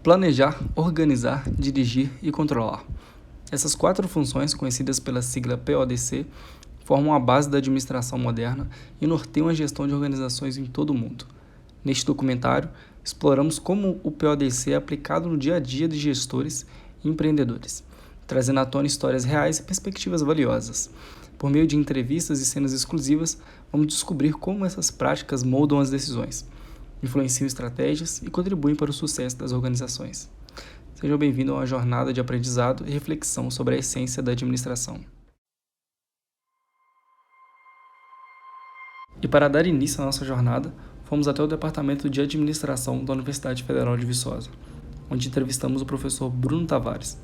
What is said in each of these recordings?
planejar, organizar, dirigir e controlar. Essas 4 funções, conhecidas pela sigla PODC, formam a base da administração moderna e norteiam a gestão de organizações em todo o mundo. Neste documentário, exploramos como o PODC é aplicado no dia a dia de gestores e empreendedores, trazendo à tona histórias reais e perspectivas valiosas. Por meio de entrevistas e cenas exclusivas, vamos descobrir como essas práticas moldam as decisões, influenciam estratégias e contribuem para o sucesso das organizações. Sejam bem-vindos a uma jornada de aprendizado e reflexão sobre a essência da administração. E para dar início à nossa jornada, fomos até o Departamento de Administração da Universidade Federal de Viçosa, onde entrevistamos o professor Bruno Tavares.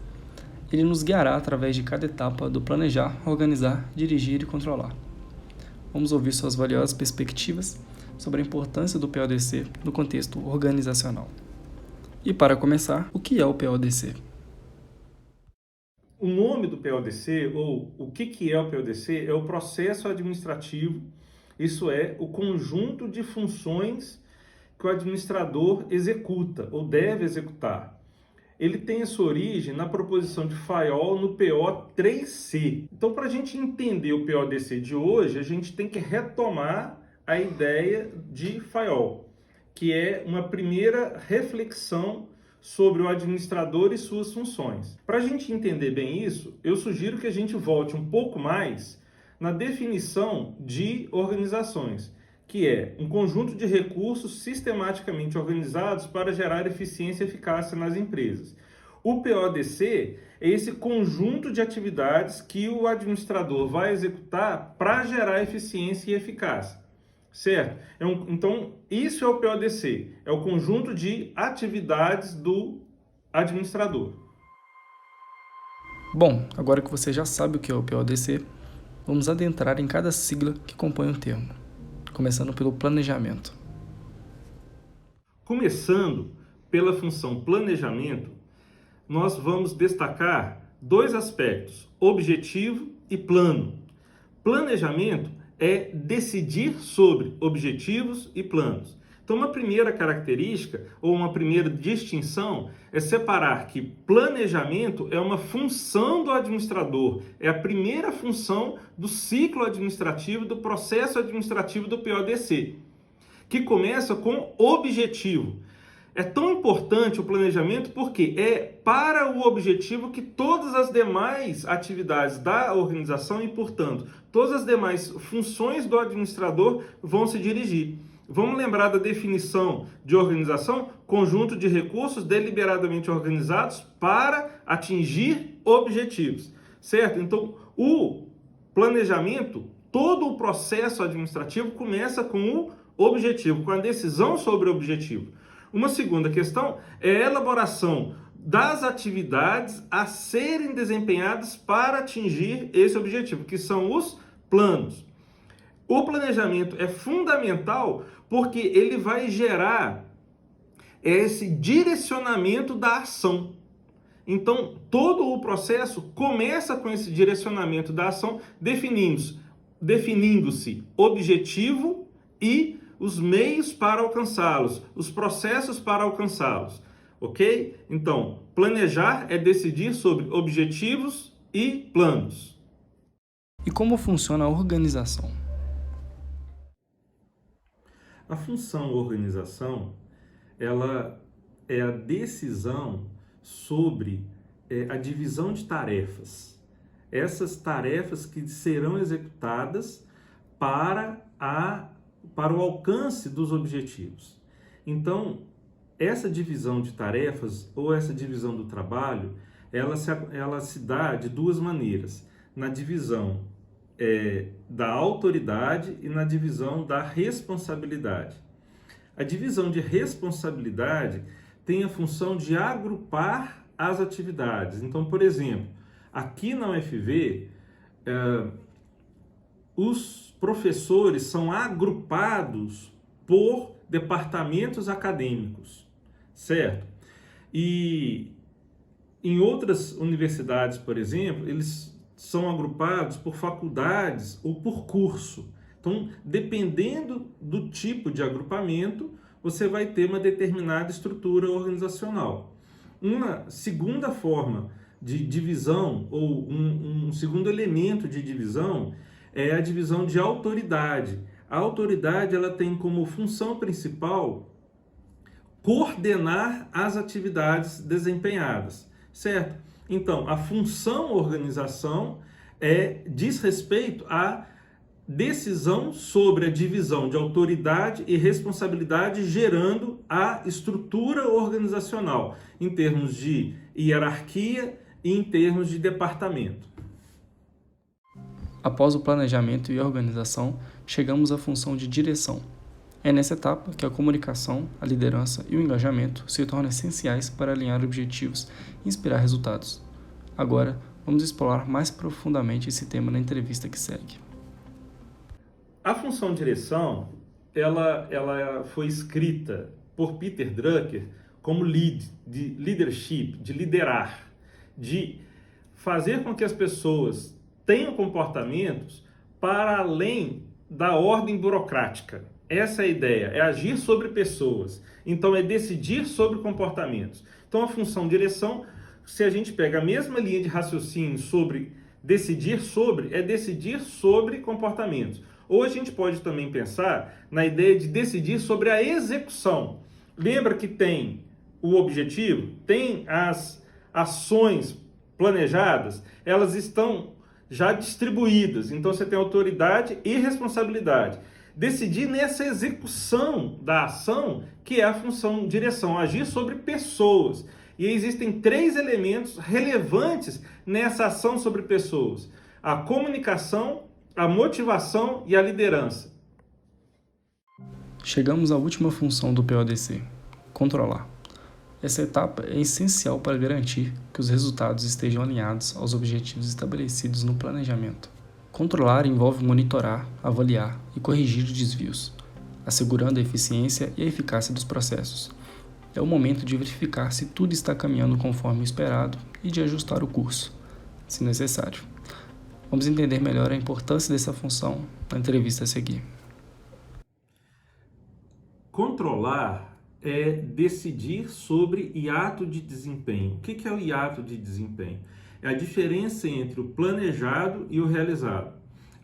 Ele nos guiará através de cada etapa do planejar, organizar, dirigir e controlar. Vamos ouvir suas valiosas perspectivas sobre a importância do PODC no contexto organizacional. E para começar, o que é o PODC? O nome do PODC, ou o que é o PODC, é o processo administrativo, isso é, o conjunto de funções que o administrador executa ou deve executar. Ele tem a sua origem na proposição de Fayol no PO 3C. Então, para a gente entender o PODC de hoje, a gente tem que retomar a ideia de Fayol, que é uma primeira reflexão sobre o administrador e suas funções. Para a gente entender bem isso, eu sugiro que a gente volte um pouco mais na definição de organizações, que é um conjunto de recursos sistematicamente organizados para gerar eficiência e eficácia nas empresas. O PODC é esse conjunto de atividades que o administrador vai executar para gerar eficiência e eficácia, certo? Então, isso é o PODC, é o conjunto de atividades do administrador. Bom, agora que você já sabe o que é o PODC, vamos adentrar em cada sigla que compõe o termo. Começando pelo planejamento. Começando pela função planejamento, nós vamos destacar 2 aspectos, objetivo e plano. Planejamento é decidir sobre objetivos e planos. Então, uma primeira característica ou uma primeira distinção é separar que planejamento é uma função do administrador, é a primeira função do ciclo administrativo, do processo administrativo do PODC, que começa com objetivo. É tão importante o planejamento porque é para o objetivo que todas as demais atividades da organização e, portanto, todas as demais funções do administrador vão se dirigir. Vamos lembrar da definição de organização? Conjunto de recursos deliberadamente organizados para atingir objetivos, certo? Então, o planejamento, todo o processo administrativo começa com o objetivo, com a decisão sobre o objetivo. Uma segunda questão é a elaboração das atividades a serem desempenhadas para atingir esse objetivo, que são os planos. O planejamento é fundamental porque ele vai gerar esse direcionamento da ação. Então, todo o processo começa com esse direcionamento da ação, definindo-se objetivo e os meios para alcançá-los, os processos para alcançá-los, ok? Então, planejar é decidir sobre objetivos e planos. E como funciona a organização? A função organização, ela é a decisão sobre a divisão de tarefas. Essas tarefas que serão executadas para o alcance dos objetivos. Então, essa divisão de tarefas ou essa divisão do trabalho, ela se dá de 2 maneiras. Na divisão da autoridade e na divisão da responsabilidade. A divisão de responsabilidade tem a função de agrupar as atividades. Então, por exemplo, aqui na UFV, os professores são agrupados por departamentos acadêmicos, certo? E em outras universidades, por exemplo, eles são agrupados por faculdades ou por curso. Então, dependendo do tipo de agrupamento, você vai ter uma determinada estrutura organizacional. Uma segunda forma de divisão, ou um segundo elemento de divisão, é a divisão de autoridade. A autoridade, ela tem como função principal coordenar as atividades desempenhadas, certo? Então, a função organização diz respeito à decisão sobre a divisão de autoridade e responsabilidade, gerando a estrutura organizacional, em termos de hierarquia e em termos de departamento. Após o planejamento e organização, chegamos à função de direção. É nessa etapa que a comunicação, a liderança e o engajamento se tornam essenciais para alinhar objetivos e inspirar resultados. Agora, vamos explorar mais profundamente esse tema na entrevista que segue. A função direção, ela foi escrita por Peter Drucker como lead, de leadership, de liderar, de fazer com que as pessoas tenham comportamentos para além da ordem burocrática. Essa é a ideia, é agir sobre pessoas. Então, é decidir sobre comportamentos. Então, a função direção, se a gente pega a mesma linha de raciocínio sobre decidir sobre, é decidir sobre comportamentos. Ou a gente pode também pensar na ideia de decidir sobre a execução. Lembra que tem o objetivo, tem as ações planejadas, elas estão já distribuídas. Então, você tem autoridade e responsabilidade. Decidir nessa execução da ação, que é a função direção, agir sobre pessoas. E existem 3 elementos relevantes nessa ação sobre pessoas: a comunicação, a motivação e a liderança. Chegamos à última função do PODC: controlar. Essa etapa é essencial para garantir que os resultados estejam alinhados aos objetivos estabelecidos no planejamento. Controlar envolve monitorar, avaliar e corrigir os desvios, assegurando a eficiência e a eficácia dos processos. É o momento de verificar se tudo está caminhando conforme o esperado e de ajustar o curso, se necessário. Vamos entender melhor a importância dessa função na entrevista a seguir. Controlar é decidir sobre hiato de desempenho. O que é o hiato de desempenho? É a diferença entre o planejado e o realizado.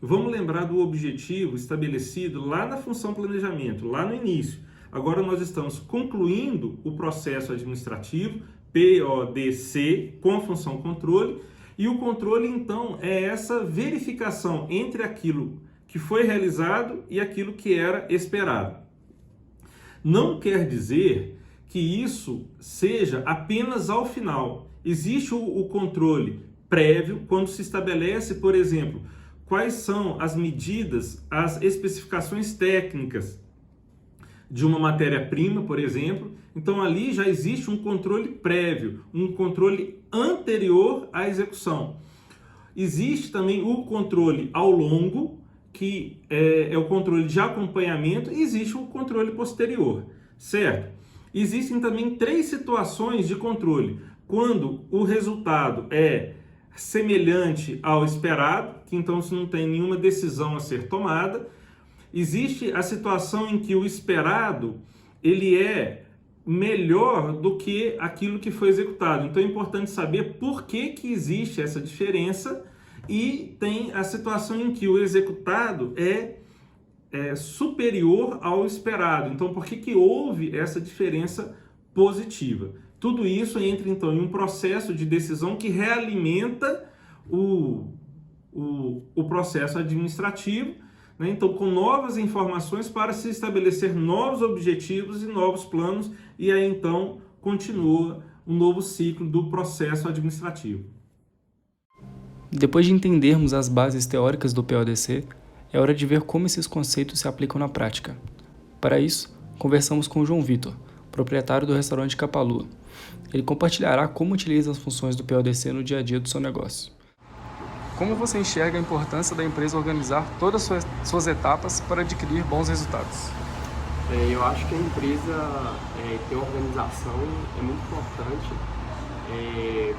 Vamos lembrar do objetivo estabelecido lá na função planejamento, lá no início. Agora nós estamos concluindo o processo administrativo, PODC, com a função controle, e o controle, então, é essa verificação entre aquilo que foi realizado e aquilo que era esperado. Não quer dizer que isso seja apenas ao final. Existe o controle prévio, quando se estabelece, por exemplo, quais são as medidas, as especificações técnicas de uma matéria-prima, por exemplo. Então, ali já existe um controle prévio, um controle anterior à execução. Existe também o controle ao longo, que é o controle de acompanhamento, e existe o controle posterior, certo? Existem também 3 situações de controle. Quando o resultado é semelhante ao esperado, que então se não tem nenhuma decisão a ser tomada. Existe a situação em que o esperado ele é melhor do que aquilo que foi executado. Então é importante saber por que existe essa diferença, e tem a situação em que o executado é superior ao esperado. Então por que houve essa diferença positiva? Tudo isso entra, então, em um processo de decisão que realimenta o processo administrativo, né? Então, com novas informações para se estabelecer novos objetivos e novos planos, e aí, então, continua um novo ciclo do processo administrativo. Depois de entendermos as bases teóricas do PODC, é hora de ver como esses conceitos se aplicam na prática. Para isso, conversamos com o João Vitor, proprietário do restaurante Capalua. Ele compartilhará como utiliza as funções do PODC no dia a dia do seu negócio. Como você enxerga a importância da empresa organizar todas as suas etapas para adquirir bons resultados? Eu acho que a empresa ter organização é muito importante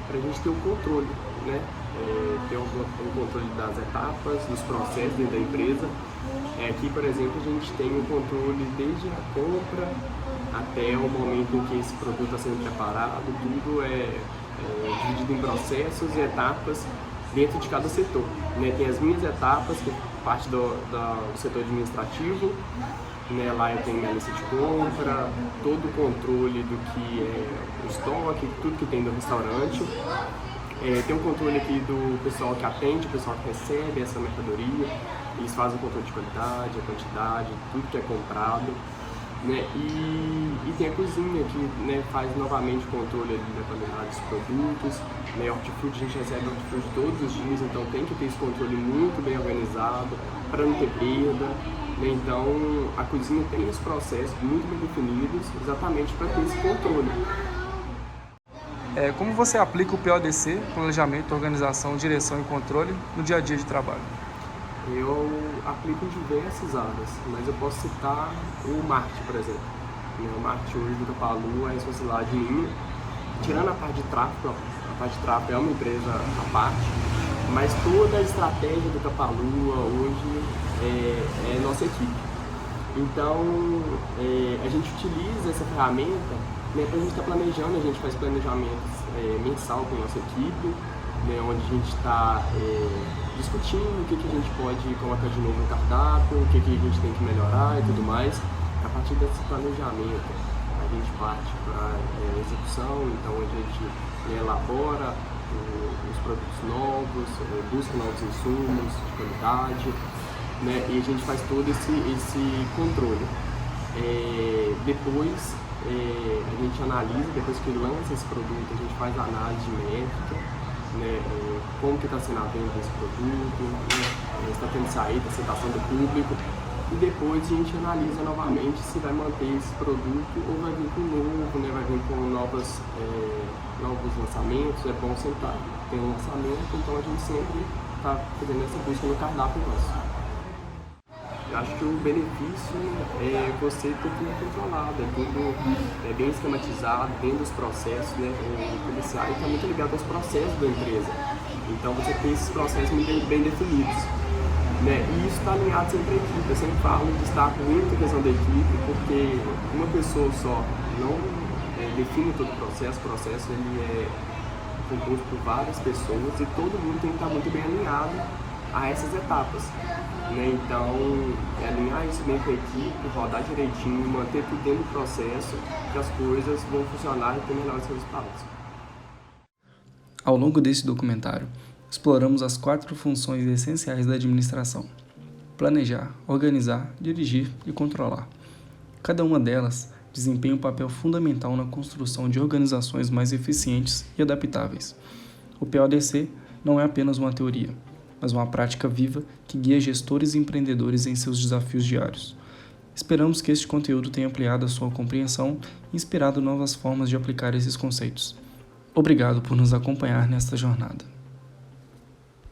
para a gente ter um controle, né? Ter um controle das etapas, dos processos dentro da empresa. Aqui, por exemplo, a gente tem um controle desde a compra, até o momento em que esse produto está sendo preparado, tudo é dividido em processos e etapas dentro de cada setor, né? Tem as minhas etapas, que parte do setor administrativo, né? Lá eu tenho minha lista de compra, todo o controle do que é o estoque, tudo que tem do restaurante. Tem um controle aqui do pessoal que atende, o pessoal que recebe essa mercadoria. Eles fazem o controle de qualidade, a quantidade, tudo que é comprado, né? E tem a cozinha que, né, faz novamente o controle ali da qualidade dos produtos, né? Hortifruti, a gente recebe hortifruti todos os dias, então tem que ter esse controle muito bem organizado para não ter perda, né? Então a cozinha tem os processos muito bem definidos exatamente para ter esse controle. Como você aplica o PODC, planejamento, organização, direção e controle, no dia a dia de trabalho? Eu aplico em diversas áreas, mas eu posso citar o marketing, por exemplo. O marketing hoje do Capalu é responsabilidade minha. Tirando a parte de tráfego, a parte de tráfego é uma empresa à parte, mas toda a estratégia do Capalu hoje é nossa equipe. Então, a gente utiliza essa ferramenta, né, para a gente estar planejando, a gente faz planejamentos mensal com a nossa equipe, né, onde a gente está discutindo o que a gente pode colocar de novo no cardápio, o que a gente tem que melhorar e tudo mais. A partir desse planejamento, a gente parte para a execução, então a gente elabora os produtos novos, busca novos insumos de qualidade, né, e a gente faz todo esse controle. Depois a gente analisa, depois que lança esse produto, a gente faz a análise de métrica, né, como que está sendo a venda desse produto, né, está tendo saída, aceitação do público, e depois a gente analisa novamente se vai manter esse produto ou vai vir com novo, né, vai vir com novos lançamentos. É bom sempre ter um lançamento, então a gente sempre está fazendo essa busca no cardápio nosso. Eu acho que o benefício é você ter tudo controlado, tudo bem esquematizado, dentro dos processos, né? O comercial está muito ligado aos processos da empresa. Então você tem esses processos muito bem definidos, né? E isso está alinhado sempre à equipe. Eu sempre falo, destaco muito a questão da equipe, porque uma pessoa só não define todo o processo ele é composto por várias pessoas e todo mundo tem que estar muito bem alinhado a essas etapas, né? Então, alinhar isso bem com a equipe, rodar direitinho, manter tudo dentro do processo, que as coisas vão funcionar e ter melhores resultados. Ao longo deste documentário, exploramos as 4 funções essenciais da administração: planejar, organizar, dirigir e controlar. Cada uma delas desempenha um papel fundamental na construção de organizações mais eficientes e adaptáveis. O PODC não é apenas uma teoria, mas uma prática viva que guia gestores e empreendedores em seus desafios diários. Esperamos que este conteúdo tenha ampliado a sua compreensão e inspirado novas formas de aplicar esses conceitos. Obrigado por nos acompanhar nesta jornada.